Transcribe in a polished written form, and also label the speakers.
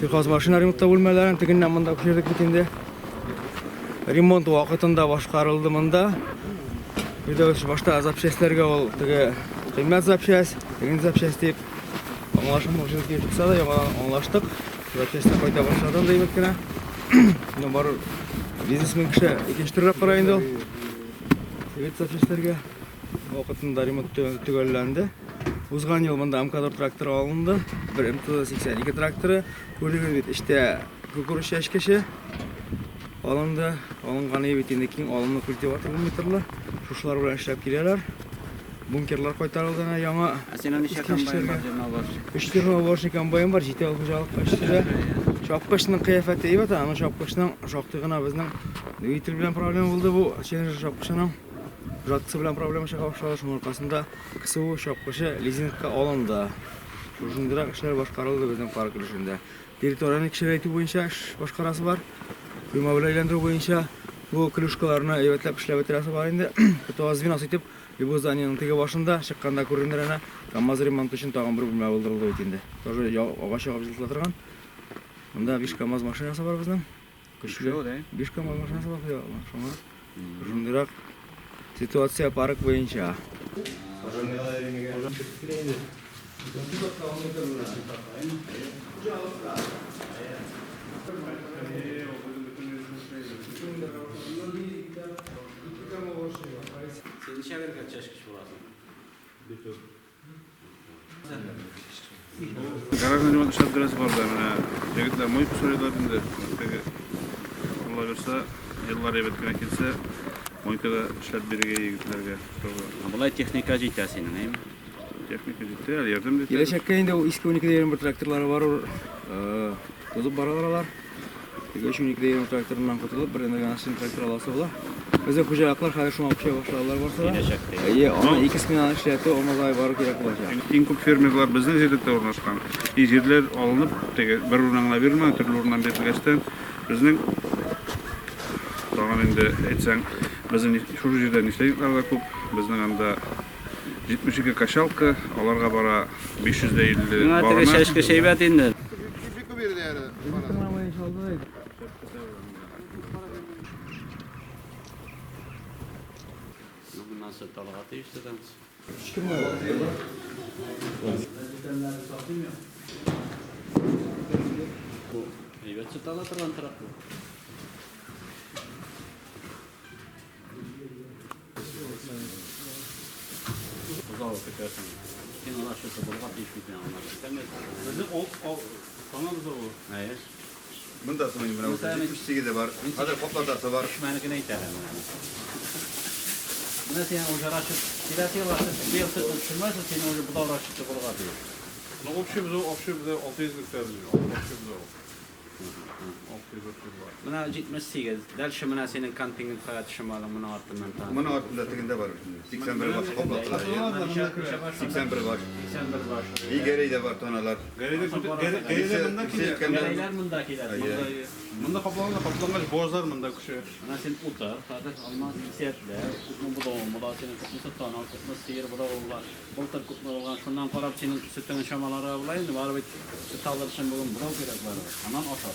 Speaker 1: Sirkaz maşina remontda bölmelerin teginden mında kuşerdik bitinde. Remont vaqtında başqarıldı mında. Bir de başta zapchastlarga ol tege qiymat zapchast, tegin zapchast deb anlaşılmamışız ki çıksa da yaman anlaştık. Zapchastlar qayta başladım deyip etkene. Bunda bar biznesmen kishi ikkinchi turlab qaraydi. Evet zapchastlarga vaqtında remont tugallandi. Uzgan yıl mında MK4 traktör alındı. Bir MT82 traktörü. Ko'rdiğiniz işte kukuruş yaşkeşi alındı. Alınğan ebetinde keyin alınma kultivatör metrlar. Şuşlar bilan ishlab keladilar. Bunkerlar qaytarildi. Yangi
Speaker 2: Senin işe kombayn var, jurnal var.
Speaker 1: 3 terma boshli kombayn var. Jetel xo'jalik qilishdi. Şapkaşının kıyafeti iyi bata ama şapkaşının şoqtig'ini bizning dvigatel bilan problem bo'ldi. Bu şapkaşının Жатсы bilan проблема chiqib shu orqasida KSU şapkaşı lizingga olindi. Shuningdek ishlar boshqarildi bizning park yurishida. Territoriyani kishilatish bo'yicha ish boshqarasi bor. Uyma bilan aylantiruv bo'yicha bu klishkalarni evatlab ishlab o'tirasi bor endi. Tozvin ositib, bu zanining tegi boshida chiqqanda ko'rindirana KAMAZ remont uchun tag'in bir bo'lma bo'ldirildi endi. Тоже og'ash yog'ib turgan. Bunda 5 KAMAZ mashinasi bor bizning. Kuchli 5 KAMAZ mashinasi bor. Shuningdek Situatsiya park bo'yicha.
Speaker 2: Sen işe ver kaç yaş kişi olasın?
Speaker 3: Garajın remontda ishlab berasiz bor da mana jigitlar mo'y so'raydilar endi. Alloh bersa yillar evetgan kelsa mo'ykada ishlab bergan yigitlarga.
Speaker 2: Bulay texnika jeydi senin, değil mi?
Speaker 3: Texnika jeydi, yardım etadi.
Speaker 1: Gelecekte endi o eski 12'de bir traktörler var. Tozub baralar. Tege 12'de traktöründen kurtulup bir enderganasın traktör alası ola. Bize xo'jaliklar hali şu an şey başladılar varsa.
Speaker 2: Gelecekte.
Speaker 1: Ona ikisini işleti olmaz ay barı kerak olacak.
Speaker 3: Eng ko'p fermerlar bizning yerda o'rnashgan. Yerlar olinib, bir o'rnanga berma, turli o'rndan berilgandan bizning Doğan endi aytsang, bizning shu yerdan ishlaydiganlar ko'p. Bizning anda 72 kaşalka, ularga bara 550
Speaker 2: Buna tege şaşkı şey bet endi. Nasıl talagatı işleden? Evet, talatırlan tarafı. Uzak tutarsan. Sen ona şu sabırla değişmeyeceksin onlar. Sen de.
Speaker 3: Bizim o kanalımız o.
Speaker 2: Hayır.
Speaker 4: Bunda so'ng mana bu 78 var. Hadi qoplardasi var.
Speaker 2: Düşmanlıkına itelim yani. Buna sen o jaraşıp, silahı var. Bir yıl tutulmazsa seni o bu da uğraşıp da bulga diyor.
Speaker 3: Общий bize 600 hektar diyor. Общий bize o. 600 var.
Speaker 2: Buna 78. Dalşı buna senin kampingin hayat şımalı buna artından tanı.
Speaker 4: Mana ortida teginde var. 81 var qoplarlar. 81 var.
Speaker 2: 81 var.
Speaker 4: İyi gereği de var tonalar.
Speaker 3: Geride bundaki.
Speaker 2: Gereyler bundakiler.
Speaker 3: Bunda kaplangaç bozlar bunda kuşu.
Speaker 2: Buna sen utar, kardeş almaz sertle. Kutlu bu da olmalı. Senin kutlusu tanı, kutlu sihir bu da olmalı. Boltar kutlu olan şundan qarab senin sütünün şamaları avlayın. Var ve süt alırsan bugün bu da gerek var. Anan aşağı.